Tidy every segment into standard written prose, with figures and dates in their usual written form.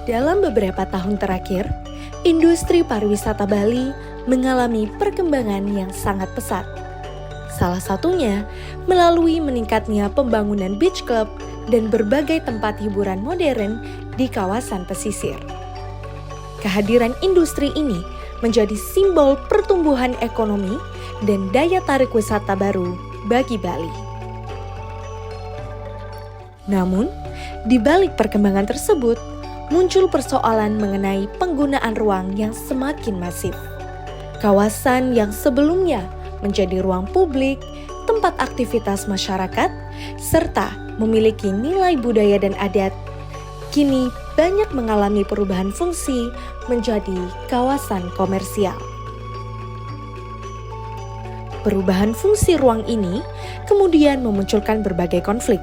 Dalam beberapa tahun terakhir, industri pariwisata Bali mengalami perkembangan yang sangat pesat. Salah satunya melalui meningkatnya pembangunan beach club dan berbagai tempat hiburan modern di kawasan pesisir. Kehadiran industri ini menjadi simbol pertumbuhan ekonomi dan daya tarik wisata baru bagi Bali. Namun, di balik perkembangan tersebut, muncul persoalan mengenai penggunaan ruang yang semakin masif. Kawasan yang sebelumnya menjadi ruang publik, tempat aktivitas masyarakat, serta memiliki nilai budaya dan adat, kini banyak mengalami perubahan fungsi menjadi kawasan komersial. Perubahan fungsi ruang ini kemudian memunculkan berbagai konflik,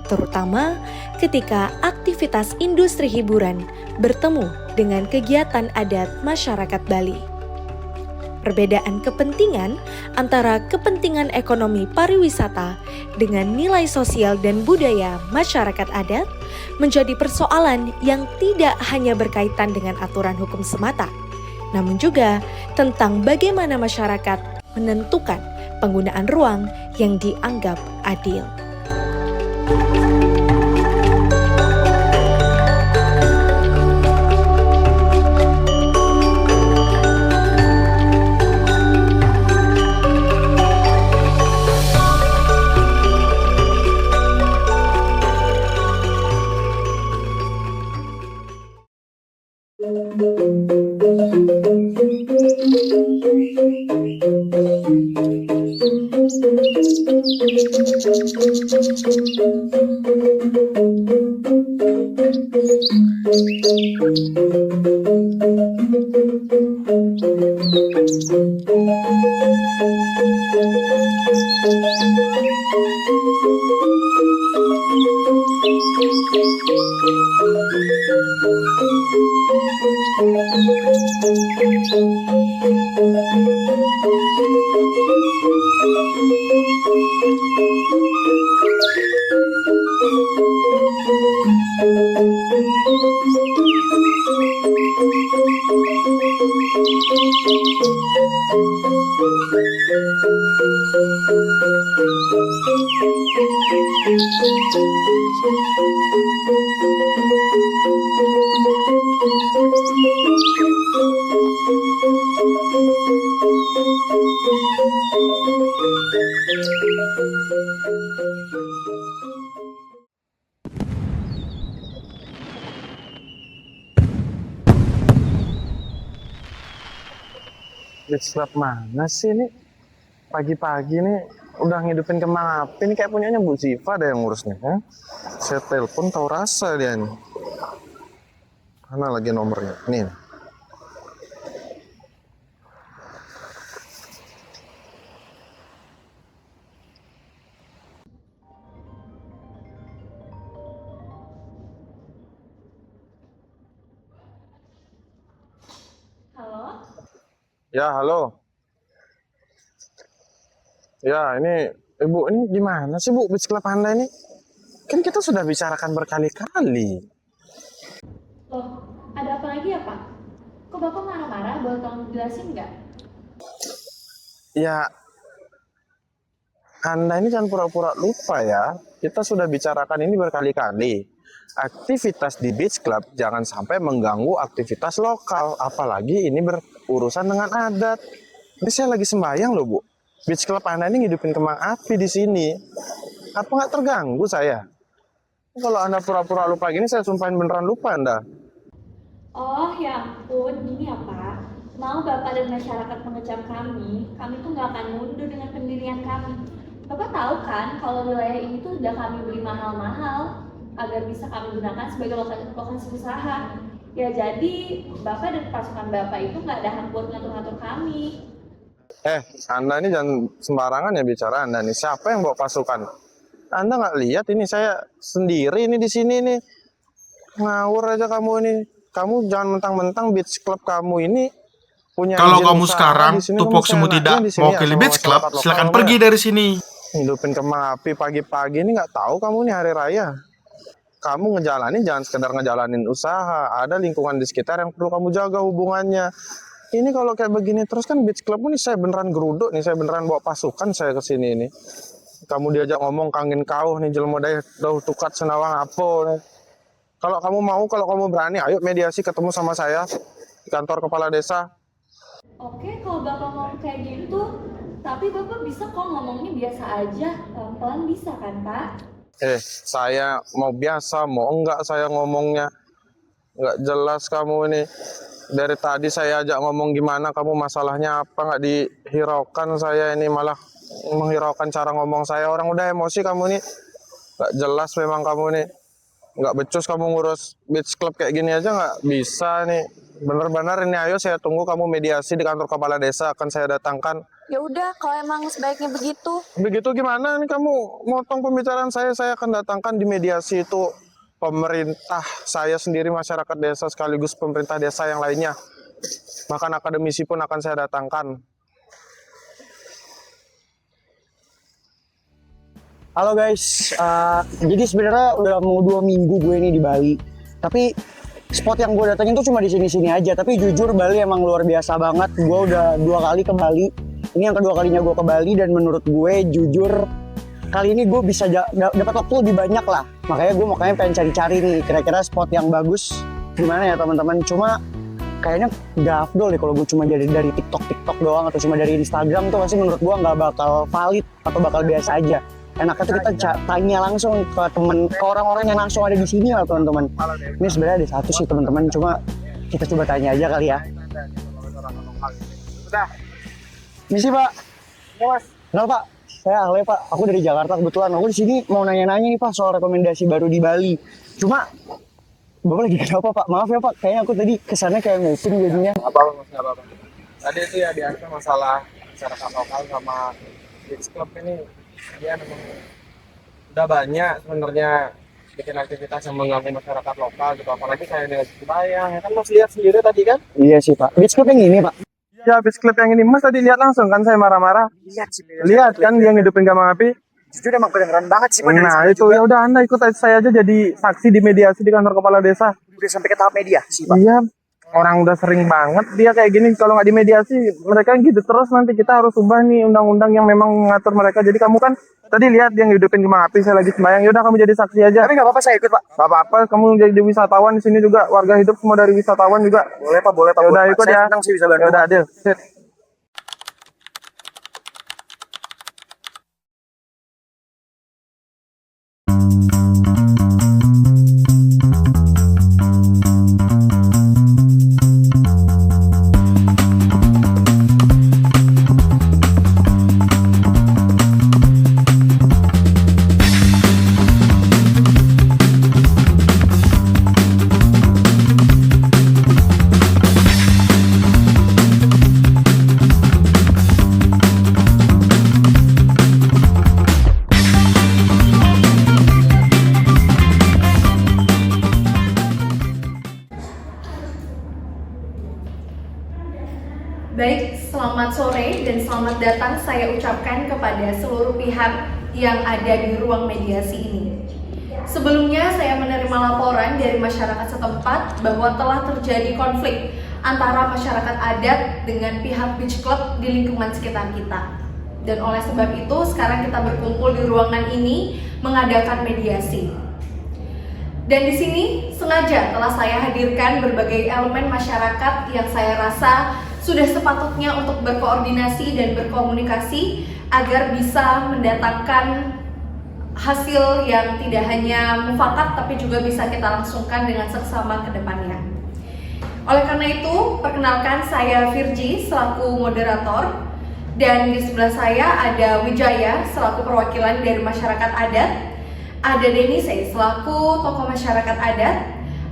terutama ketika aktivitas industri hiburan bertemu dengan kegiatan adat masyarakat Bali. Perbedaan kepentingan antara kepentingan ekonomi pariwisata dengan nilai sosial dan budaya masyarakat adat menjadi persoalan yang tidak hanya berkaitan dengan aturan hukum semata, namun juga tentang bagaimana masyarakat menentukan penggunaan ruang yang dianggap adil. Beach club mana sih ini? Pagi-pagi nih udah ngidupin kembang api. Ini kayak punyanya Bu Ziva ada yang ngurus nih. Saya telepon tahu rasa dia nih. Mana lagi nomornya? Nih. Halo? Ya, halo. Ya, ini Ibu, ini gimana sih Bu beach club Anda ini? Kan kita sudah bicarakan berkali-kali. Loh, ada apa lagi ya Pak? Kok Bapak marah-marah? Boleh tolong jelasin nggak? Ya, Anda ini jangan pura-pura lupa ya. Kita sudah bicarakan ini berkali-kali. Aktivitas di beach club jangan sampai mengganggu aktivitas lokal. Apalagi ini berurusan dengan adat. Ini saya lagi sembahyang loh Bu. Beach club Anda ini ngidupin kembang api di sini. Apa nggak terganggu saya? Kalau Anda pura-pura lupa gini, saya sumpahin beneran lupa Anda. Oh ya ampun, gini ya Pak. Mau Bapak dan masyarakat mengecam kami tuh nggak akan mundur dengan pendirian kami. Bapak tahu kan kalau wilayah ini tuh udah kami beli mahal-mahal agar bisa kami gunakan sebagai lokasi usaha. Ya jadi Bapak dan pasukan Bapak itu nggak ada hak buat ngatur-ngatur kami. Anda ini jangan sembarangan ya bicara Anda nih. Siapa yang bawa pasukan? Anda nggak lihat ini saya sendiri ini di sini nih. Ngawur aja kamu ini. Kamu jangan mentang-mentang beach club kamu ini punya Kalau izin kamu usaha sekarang di sini, tupoksimu kamu tidak seenaknya di sini ya mewakili sama beach club, masyarakat lokal silakan kamu pergi ya. dari sini. Hidupin kembang api pagi-pagi ini nggak tahu kamu nih hari raya. kamu ngejalanin jangan sekedar ngejalanin usaha, ada lingkungan di sekitar yang perlu kamu jaga hubungannya. Ini kalau kayak begini terus kan beach club ini saya beneran geruduk nih, saya beneran bawa pasukan saya ke sini nih. Kamu diajak ngomong kangen kau nih jelmo dauh tukat senawang apa nih. Kalau kamu mau, kalau kamu berani, ayo mediasi ketemu sama saya di kantor kepala desa. Oke, kalau Bapak ngomong kayak gitu, tapi Bapak bisa kok ngomongnya biasa aja, pelan-pelan bisa kan Pak? Saya mau biasa, mau enggak saya ngomongnya. Enggak jelas kamu ini. Dari tadi saya ajak ngomong gimana, kamu masalahnya apa, nggak dihiraukan saya ini, malah menghiraukan cara ngomong saya. Orang udah emosi kamu nih. Nggak jelas memang kamu nih. Nggak becus kamu ngurus beach club kayak gini aja nggak bisa nih. Bener-bener ini, ayo saya tunggu kamu mediasi di kantor kepala desa, akan saya datangkan. Ya udah, kalau emang sebaiknya begitu. Begitu gimana nih kamu motong pembicaraan saya akan datangkan di mediasi itu pemerintah saya sendiri, masyarakat desa sekaligus pemerintah desa yang lainnya. Bahkan akademisi pun akan saya datangkan. Halo guys, jadi sebenarnya udah mau 2 minggu gue ini di Bali. Tapi spot yang gue datengin tuh cuma di sini-sini aja. Tapi jujur Bali emang luar biasa banget. Gue udah 2 kali ke Bali. Ini yang kedua kalinya gue ke Bali dan menurut gue jujur kali ini gue bisa dapat waktu lebih banyak lah. Makanya gue pengen cari-cari nih kira-kira spot yang bagus gimana ya teman-teman. Cuma kayaknya gak afdol deh kalau gue cuma dari TikTok doang atau cuma dari Instagram tuh pasti menurut gue nggak bakal valid atau bakal biasa aja. Enaknya tuh kita tanya langsung ke orang-orang yang langsung ada di sini lah teman-teman. Ini sebenarnya ada satu sih teman-teman, cuma kita coba tanya aja kali ya. Sudah. Misi Pak. Ya Mas. Kenal Pak, saya Ale Pak. Aku dari Jakarta kebetulan. Aku di sini mau nanya-nanya nih Pak soal rekomendasi baru di Bali. Cuma Bapak lagi kenapa Pak? Maaf ya Pak, kayaknya aku tadi kesannya kayak nguping jadinya. Apa-apa Mas, nggak apa-apa. Tadi itu ya biasa masalah masyarakat lokal sama beach club ini. Dia memang udah banyak sebenarnya bikin aktivitas yang mengganggu masyarakat lokal gitu, apalagi saya dengan Bayang ya kan Mas lihat sendiri tadi kan. Iya sih Pak, beach club yang ini Pak. Ya beach club yang ini Mas tadi lihat langsung kan saya marah-marah. Lihat kan dia ngidupin gambang api. Jujur emang kedengeran banget sih Pak. Nah itu ya udah Anda ikut saya aja jadi saksi di mediasi di kantor kepala desa. Udah sampai ke tahap media sih Pak. Iya, orang udah sering banget dia kayak gini. Kalau nggak dimediasi mereka gitu terus, nanti kita harus ubah nih undang-undang yang memang mengatur mereka. Jadi kamu kan tadi lihat dia ngidupin kembang api, saya lagi sembahyang. Yaudah kamu jadi saksi aja. Tapi nggak apa-apa saya ikut Pak. Gak apa-apa, kamu jadi wisatawan di sini juga, warga hidup semua dari wisatawan juga. Boleh Pak, boleh Pak. Udah ikut saya ya. senang sih bisa bantu. Udah adil. Sit. Baik, selamat sore dan selamat datang saya ucapkan kepada seluruh pihak yang ada di ruang mediasi ini. Sebelumnya saya menerima laporan dari masyarakat setempat bahwa telah terjadi konflik antara masyarakat adat dengan pihak beach club di lingkungan sekitar kita. Dan oleh sebab itu sekarang kita berkumpul di ruangan ini mengadakan mediasi. Dan di sini sengaja telah saya hadirkan berbagai elemen masyarakat yang saya rasa sudah sepatutnya untuk berkoordinasi dan berkomunikasi agar bisa mendatangkan hasil yang tidak hanya mufakat tapi juga bisa kita langsungkan dengan seksama ke depannya. Oleh karena itu, perkenalkan saya Virgi selaku moderator dan di sebelah saya ada Wijaya selaku perwakilan dari masyarakat adat, ada Denise selaku tokoh masyarakat adat,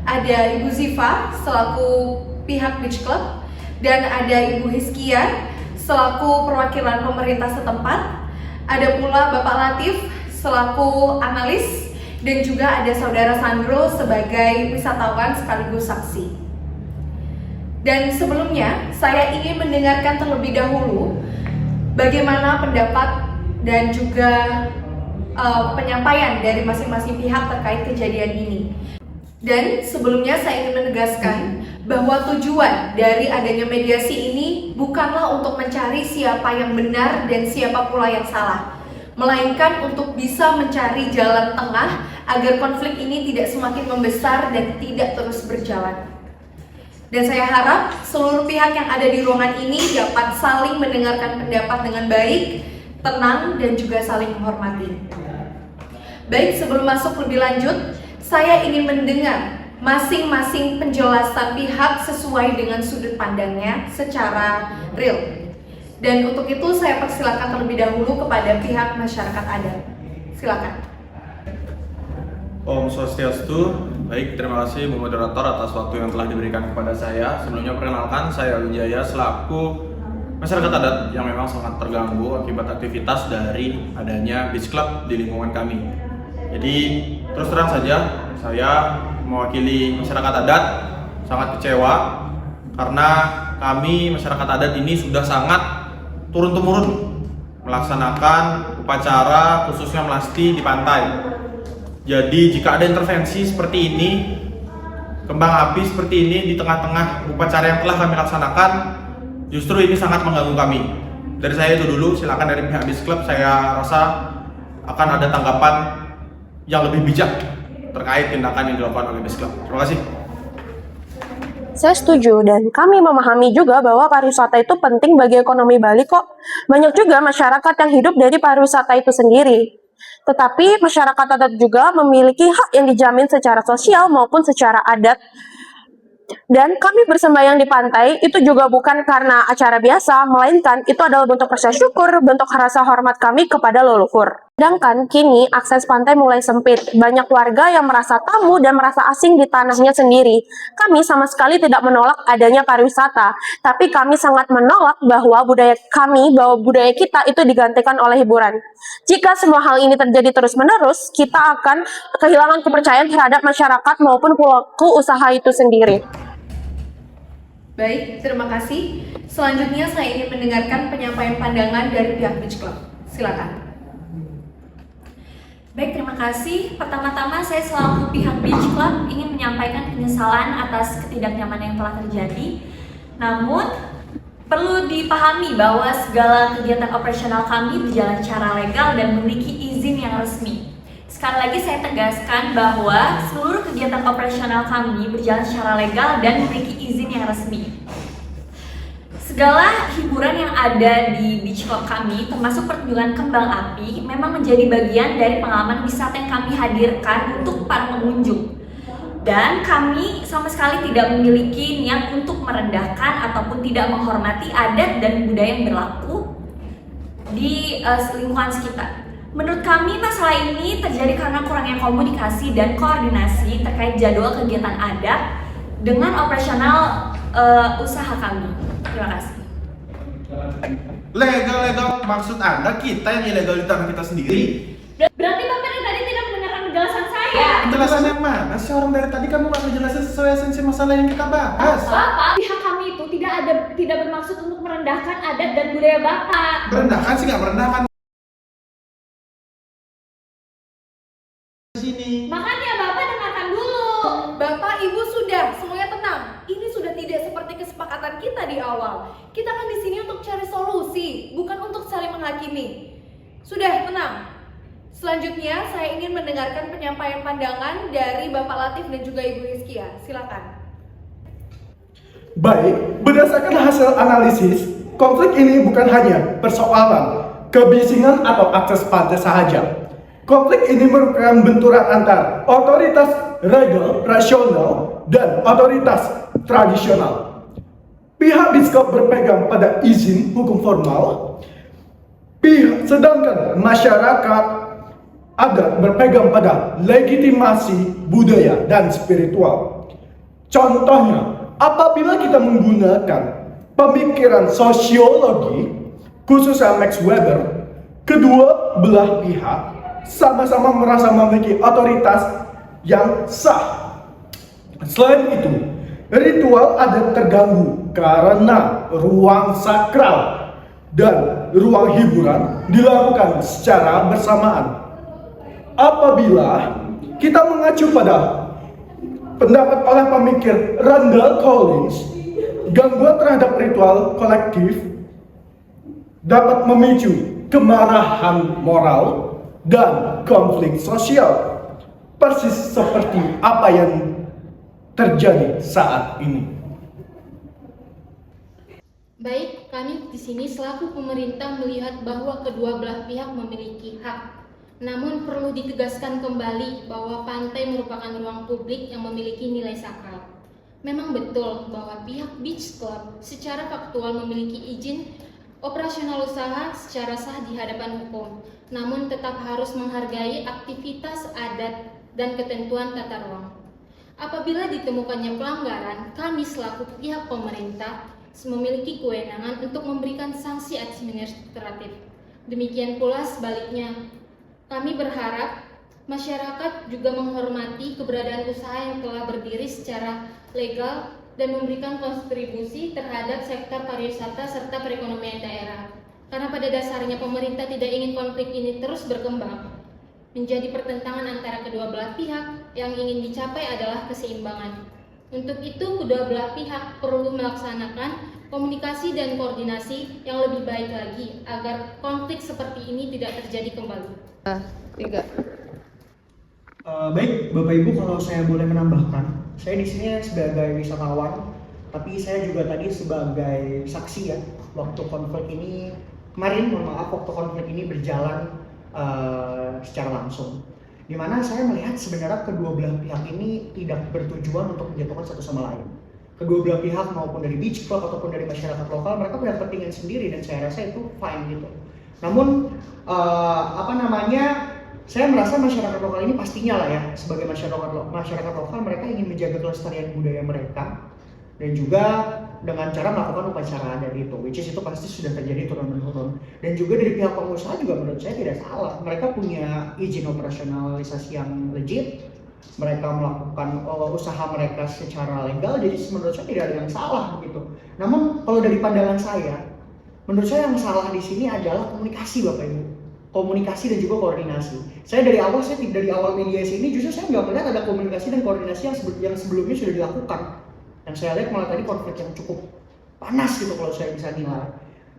ada Ibu Ziva selaku pihak beach club, dan ada Ibu Hiskia selaku perwakilan pemerintah setempat, ada pula Bapak Latif selaku analis, dan juga ada Saudara Sandro sebagai wisatawan sekaligus saksi. Dan sebelumnya saya ingin mendengarkan terlebih dahulu bagaimana pendapat dan juga penyampaian dari masing-masing pihak terkait kejadian ini. Dan sebelumnya saya ingin menegaskan bahwa tujuan dari adanya mediasi ini bukanlah untuk mencari siapa yang benar dan siapa pula yang salah, melainkan untuk bisa mencari jalan tengah agar konflik ini tidak semakin membesar dan tidak terus berjalan. Dan saya harap seluruh pihak yang ada di ruangan ini dapat saling mendengarkan pendapat dengan baik, tenang, dan juga saling menghormati. Baik, sebelum masuk lebih lanjut, saya ingin mendengar masing-masing penjelasan pihak sesuai dengan sudut pandangnya secara real. Dan untuk itu saya persilakan terlebih dahulu kepada pihak masyarakat adat. Silakan. Om Swastiastu. Baik, terima kasih Bu Moderator atas waktu yang telah diberikan kepada saya. Sebelumnya perkenalkan, saya Wijaya selaku masyarakat adat yang memang sangat terganggu akibat aktivitas dari adanya beach club di lingkungan kami. Jadi terus terang saja, saya mewakili masyarakat adat sangat kecewa karena kami masyarakat adat ini sudah sangat turun-temurun melaksanakan upacara khususnya melasti di pantai. Jadi jika ada intervensi seperti ini, kembang api seperti ini di tengah-tengah upacara yang telah kami laksanakan, justru ini sangat mengganggu kami. Dari saya itu dulu, silakan dari pihak beach club saya rasa akan ada tanggapan yang lebih bijak terkait tindakan yang dilakukan oleh beach club. Terima kasih. Saya setuju dan kami memahami juga bahwa pariwisata itu penting bagi ekonomi Bali kok. Banyak juga masyarakat yang hidup dari pariwisata itu sendiri. Tetapi masyarakat adat juga memiliki hak yang dijamin secara sosial maupun secara adat. Dan kami bersembahyang di pantai itu juga bukan karena acara biasa, melainkan itu adalah bentuk rasa syukur, bentuk rasa hormat kami kepada leluhur. Sedangkan kini akses pantai mulai sempit, banyak warga yang merasa tamu dan merasa asing di tanahnya sendiri. Kami sama sekali tidak menolak adanya pariwisata, tapi kami sangat menolak bahwa budaya kita itu digantikan oleh hiburan. Jika semua hal ini terjadi terus-menerus, kita akan kehilangan kepercayaan terhadap masyarakat maupun pelaku usaha itu sendiri. Baik, terima kasih. Selanjutnya saya ingin mendengarkan penyampaian pandangan dari pihak Beach Club. Silakan. Baik, terima kasih. Pertama-tama saya selaku pihak Beach Club ingin menyampaikan penyesalan atas ketidaknyamanan yang telah terjadi. Namun, perlu dipahami bahwa segala kegiatan operasional kami berjalan secara legal dan memiliki izin yang resmi. Sekali lagi saya tegaskan bahwa seluruh kegiatan operasional kami berjalan secara legal dan memiliki izin yang resmi. Segala hiburan yang ada di beach club kami, termasuk pertunjukan kembang api, memang menjadi bagian dari pengalaman wisata yang kami hadirkan untuk para pengunjung. Dan kami sama sekali tidak memiliki niat untuk merendahkan ataupun tidak menghormati adat dan budaya yang berlaku di lingkungan sekitar. Menurut kami masalah ini terjadi karena kurangnya komunikasi dan koordinasi terkait jadwal kegiatan adat dengan operasional usaha kami. Terima kasih. Legal maksud Anda kita yang ilegal di tanah kita sendiri? Berarti Bapak dari tadi tidak mendengarkan penjelasan saya. Penjelasan yang mana sih? Orang dari tadi kamu nggak ngejelasin sesuai esensi masalah yang kita bahas. Bapak, pihak kami itu tidak bermaksud untuk merendahkan adat dan budaya Bapak. Merendahkan sih nggak merendahkan. Sini. Makanya Bapak dengarkan dulu. Bapak, Ibu sudah, semuanya tenang. Ini sudah tidak seperti kesepakatan kita di awal. Kita kan di sini untuk cari solusi, bukan untuk saling menghakimi. Sudah, tenang. Selanjutnya, saya ingin mendengarkan penyampaian pandangan dari Bapak Latif dan juga Ibu Rizkia. Silakan. Baik, berdasarkan hasil analisis, konflik ini bukan hanya persoalan kebisingan atau akses pantai saja. Konflik ini merupakan benturan antar otoritas legal, rasional, dan otoritas tradisional. Pihak Biskop berpegang pada izin hukum formal, sedangkan masyarakat adat berpegang pada legitimasi budaya dan spiritual. Contohnya, apabila kita menggunakan pemikiran sosiologi, khususnya Max Weber, kedua belah pihak sama-sama merasa memiliki otoritas yang sah. Selain itu, ritual adat terganggu karena ruang sakral dan ruang hiburan dilakukan secara bersamaan. apabila kita mengacu pada pendapat oleh pemikir Randall Collins, gangguan terhadap ritual kolektif dapat memicu kemarahan moral dan konflik sosial, persis seperti apa yang terjadi saat ini. Baik, kami di sini selaku pemerintah melihat bahwa kedua belah pihak memiliki hak. Namun perlu ditegaskan kembali bahwa pantai merupakan ruang publik yang memiliki nilai sakral. Memang betul bahwa pihak beach club secara faktual memiliki izin operasional usaha secara sah di hadapan hukum, namun tetap harus menghargai aktivitas adat dan ketentuan tata ruang. Apabila ditemukannya pelanggaran, kami selaku pihak pemerintah memiliki kewenangan untuk memberikan sanksi administratif. Demikian pula sebaliknya, kami berharap masyarakat juga menghormati keberadaan usaha yang telah berdiri secara legal dan memberikan kontribusi terhadap sektor pariwisata serta perekonomian daerah. Karena pada dasarnya pemerintah tidak ingin konflik ini terus berkembang menjadi pertentangan antara kedua belah pihak. Yang ingin dicapai adalah keseimbangan. Untuk itu, kedua belah pihak perlu melaksanakan komunikasi dan koordinasi yang lebih baik lagi agar konflik seperti ini tidak terjadi kembali. Baik, Bapak Ibu, kalau saya boleh menambahkan, saya di sini sebagai wisatawan, tapi saya juga tadi sebagai saksi ya, waktu konflik ini kemarin, waktu konflik ini berjalan secara langsung. Di mana saya melihat sebenarnya kedua belah pihak ini tidak bertujuan untuk menjatuhkan satu sama lain. Kedua belah pihak maupun dari beach club ataupun dari masyarakat lokal, mereka punya kepentingan sendiri dan saya rasa itu fine gitu. Namun saya merasa masyarakat lokal ini pastinya lah ya, sebagai masyarakat lokal mereka ingin menjaga kelestarian budaya mereka dan juga dengan cara melakukan upacara adat itu, which is itu pasti sudah terjadi turun-menurun. Dan juga dari pihak pengusaha juga menurut saya tidak salah, mereka punya izin operasionalisasi yang legit, mereka melakukan usaha mereka secara legal, jadi menurut saya tidak ada yang salah begitu. Namun kalau dari pandangan saya, menurut saya yang salah di sini adalah komunikasi, Bapak Ibu. Komunikasi dan juga koordinasi. Saya dari awal mediasi ini justru saya nggak melihat ada komunikasi dan koordinasi yang sebelumnya sudah dilakukan. Yang saya lihat malah tadi konflik yang cukup panas gitu kalau saya bisa nilai.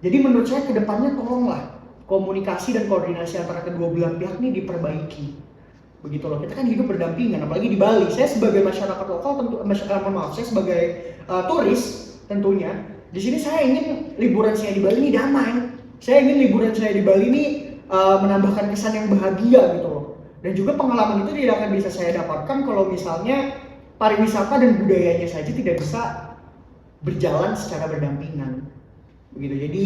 Jadi menurut saya kedepannya tolonglah komunikasi dan koordinasi antara kedua belah pihak ini diperbaiki. Begitu loh, kita kan hidup berdampingan, apalagi di Bali. Saya sebagai masyarakat lokal saya sebagai turis tentunya. Di sini saya ingin liburan saya di Bali ini damai. Saya ingin liburan saya di Bali ini menambahkan kesan yang bahagia gitu loh. Dan juga pengalaman itu tidak akan bisa saya dapatkan kalau misalnya pariwisata dan budayanya saja tidak bisa berjalan secara berdampingan. Begitu. Jadi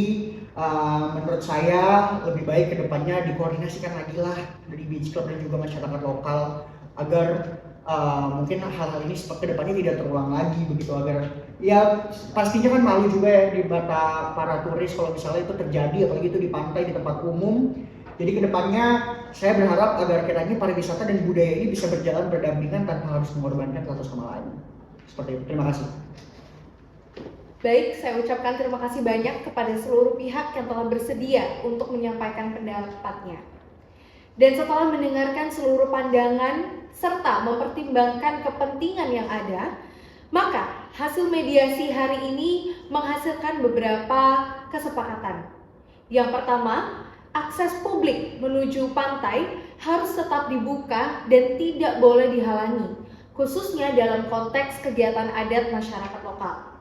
menurut saya lebih baik kedepannya dikoordinasikan lagi lah dari beach club dan juga masyarakat lokal agar mungkin hal-hal ini kedepannya tidak terulang lagi begitu, agar ya pastinya kan malu juga ya di mata para turis kalau misalnya itu terjadi, apalagi itu di pantai di tempat umum. Jadi kedepannya saya berharap agar kiranya pariwisata dan budaya ini bisa berjalan berdampingan tanpa harus mengorbankan satu sama lain. Seperti itu. Terima kasih. Baik, saya ucapkan terima kasih banyak kepada seluruh pihak yang telah bersedia untuk menyampaikan pendapatnya. Dan setelah mendengarkan seluruh pandangan serta mempertimbangkan kepentingan yang ada, maka hasil mediasi hari ini menghasilkan beberapa kesepakatan. Yang pertama, akses publik menuju pantai harus tetap dibuka dan tidak boleh dihalangi, khususnya dalam konteks kegiatan adat masyarakat lokal.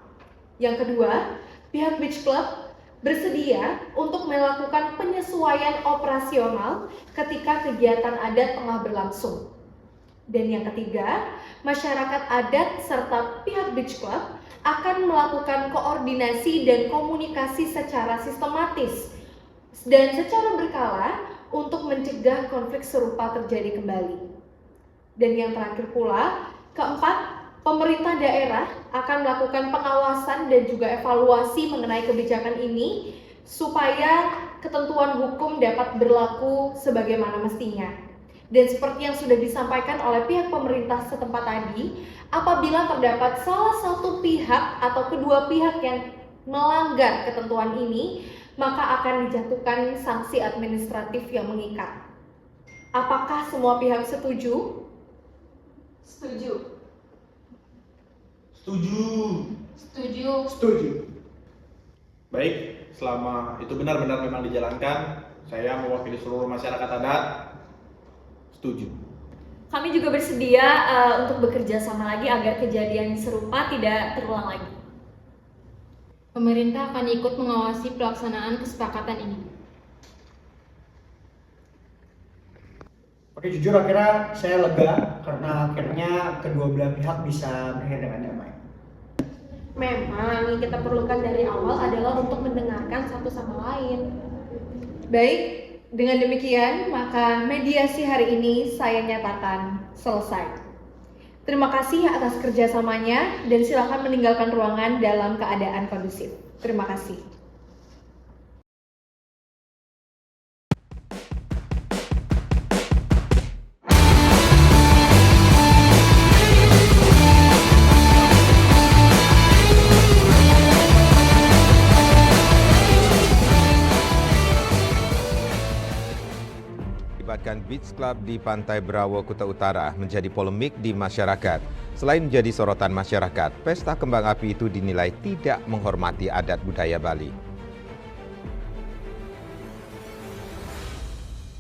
Yang kedua, pihak beach club bersedia untuk melakukan penyesuaian operasional ketika kegiatan adat tengah berlangsung. Dan yang ketiga, masyarakat adat serta pihak beach club akan melakukan koordinasi dan komunikasi secara sistematis dan secara berkala untuk mencegah konflik serupa terjadi kembali. Dan yang terakhir pula, keempat, pemerintah daerah akan melakukan pengawasan dan juga evaluasi mengenai kebijakan ini supaya ketentuan hukum dapat berlaku sebagaimana mestinya. Dan seperti yang sudah disampaikan oleh pihak pemerintah setempat tadi, apabila terdapat salah satu pihak atau kedua pihak yang melanggar ketentuan ini, maka akan dijatuhkan sanksi administratif yang mengikat. Apakah semua pihak setuju? Setuju. Setuju. Baik, selama itu benar-benar memang dijalankan, saya mewakili seluruh masyarakat adat setuju. Kami juga bersedia untuk bekerja sama lagi agar kejadian serupa tidak terulang lagi. Pemerintah akan ikut mengawasi pelaksanaan kesepakatan ini. Oke, jujur akhirnya saya lega karena akhirnya kedua belah pihak bisa berakhir dengan damai. Memang yang kita perlukan dari awal adalah untuk mendengarkan satu sama lain. Baik, dengan demikian maka mediasi hari ini saya nyatakan selesai. Terima kasih atas kerjasamanya dan silakan meninggalkan ruangan dalam keadaan kondusif. Terima kasih. Melibatkan Beach Club di Pantai Brawo, Kuta Utara menjadi polemik di masyarakat. Selain menjadi sorotan masyarakat, pesta kembang api itu dinilai tidak menghormati adat budaya Bali.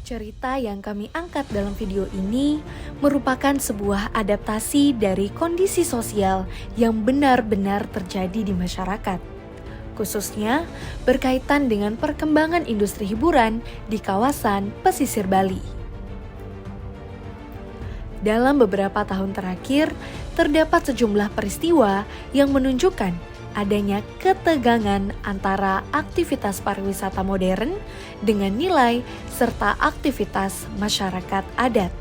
Cerita yang kami angkat dalam video ini merupakan sebuah adaptasi dari kondisi sosial yang benar-benar terjadi di masyarakat. Khususnya berkaitan dengan perkembangan industri hiburan di kawasan pesisir Bali. Dalam beberapa tahun terakhir, terdapat sejumlah peristiwa yang menunjukkan adanya ketegangan antara aktivitas pariwisata modern dengan nilai serta aktivitas masyarakat adat.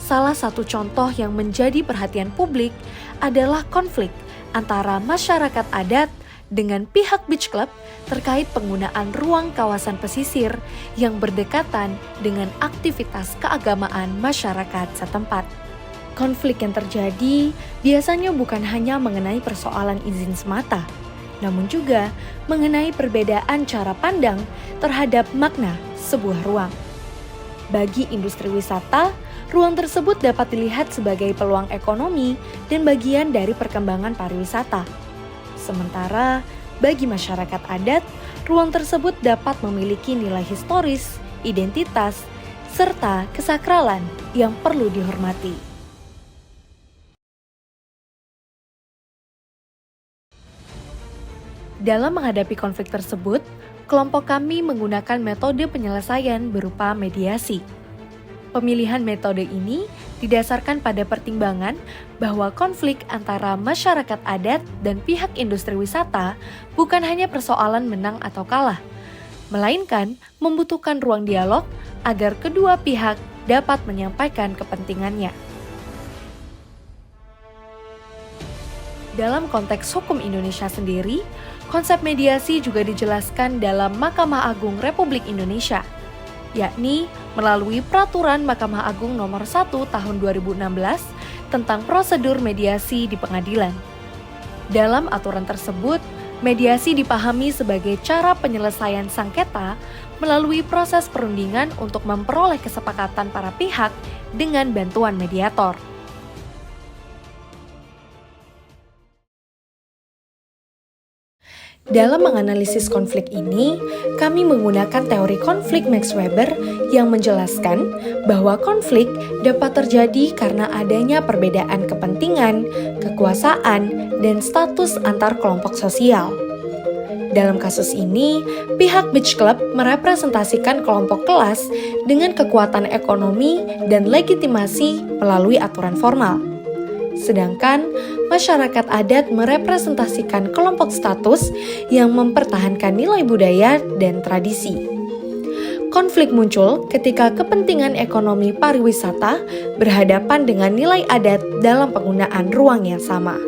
Salah satu contoh yang menjadi perhatian publik adalah konflik antara masyarakat adat dengan pihak beach club terkait penggunaan ruang kawasan pesisir yang berdekatan dengan aktivitas keagamaan masyarakat setempat. Konflik yang terjadi biasanya bukan hanya mengenai persoalan izin semata, namun juga mengenai perbedaan cara pandang terhadap makna sebuah ruang. Bagi industri wisata, ruang tersebut dapat dilihat sebagai peluang ekonomi dan bagian dari perkembangan pariwisata. Sementara, bagi masyarakat adat, ruang tersebut dapat memiliki nilai historis, identitas, serta kesakralan yang perlu dihormati. Dalam menghadapi konflik tersebut, kelompok kami menggunakan metode penyelesaian berupa mediasi. Pemilihan metode ini didasarkan pada pertimbangan bahwa konflik antara masyarakat adat dan pihak industri wisata bukan hanya persoalan menang atau kalah, melainkan membutuhkan ruang dialog agar kedua pihak dapat menyampaikan kepentingannya. Dalam konteks hukum Indonesia sendiri, konsep mediasi juga dijelaskan dalam Mahkamah Agung Republik Indonesia, yakni melalui Peraturan Mahkamah Agung Nomor 1 Tahun 2016 tentang prosedur mediasi di pengadilan. Dalam aturan tersebut, mediasi dipahami sebagai cara penyelesaian sengketa melalui proses perundingan untuk memperoleh kesepakatan para pihak dengan bantuan mediator. Dalam menganalisis konflik ini, kami menggunakan teori konflik Max Weber yang menjelaskan bahwa konflik dapat terjadi karena adanya perbedaan kepentingan, kekuasaan, dan status antar kelompok sosial. Dalam kasus ini, pihak beach club merepresentasikan kelompok kelas dengan kekuatan ekonomi dan legitimasi melalui aturan formal. Sedangkan masyarakat adat merepresentasikan kelompok status yang mempertahankan nilai budaya dan tradisi. Konflik muncul ketika kepentingan ekonomi pariwisata berhadapan dengan nilai adat dalam penggunaan ruang yang sama.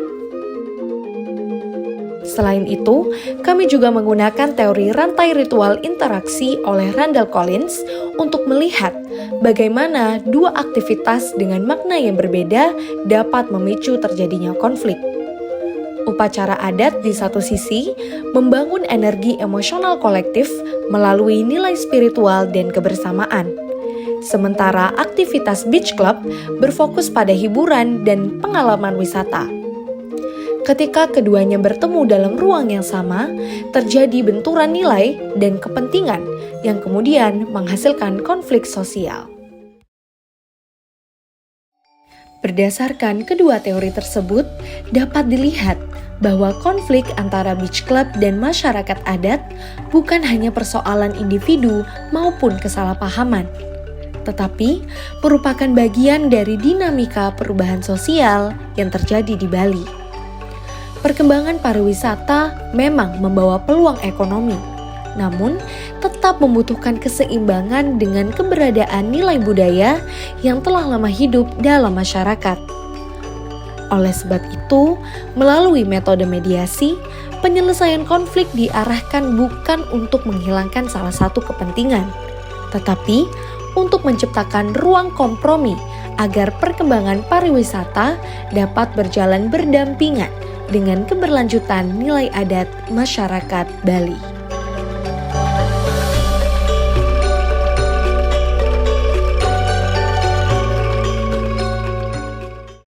Selain itu, kami juga menggunakan teori rantai ritual interaksi oleh Randall Collins untuk melihat bagaimana dua aktivitas dengan makna yang berbeda dapat memicu terjadinya konflik. Upacara adat di satu sisi membangun energi emosional kolektif melalui nilai spiritual dan kebersamaan. sementara aktivitas beach club berfokus pada hiburan dan pengalaman wisata. Ketika keduanya bertemu dalam ruang yang sama, terjadi benturan nilai dan kepentingan yang kemudian menghasilkan konflik sosial. Berdasarkan kedua teori tersebut, dapat dilihat bahwa konflik antara beach club dan masyarakat adat bukan hanya persoalan individu maupun kesalahpahaman, tetapi merupakan bagian dari dinamika perubahan sosial yang terjadi di Bali. Perkembangan pariwisata memang membawa peluang ekonomi, namun tetap membutuhkan keseimbangan dengan keberadaan nilai budaya yang telah lama hidup dalam masyarakat. Oleh sebab itu, melalui metode mediasi, penyelesaian konflik diarahkan bukan untuk menghilangkan salah satu kepentingan, tetapi untuk menciptakan ruang kompromi agar perkembangan pariwisata dapat berjalan berdampingan dengan keberlanjutan nilai adat masyarakat Bali.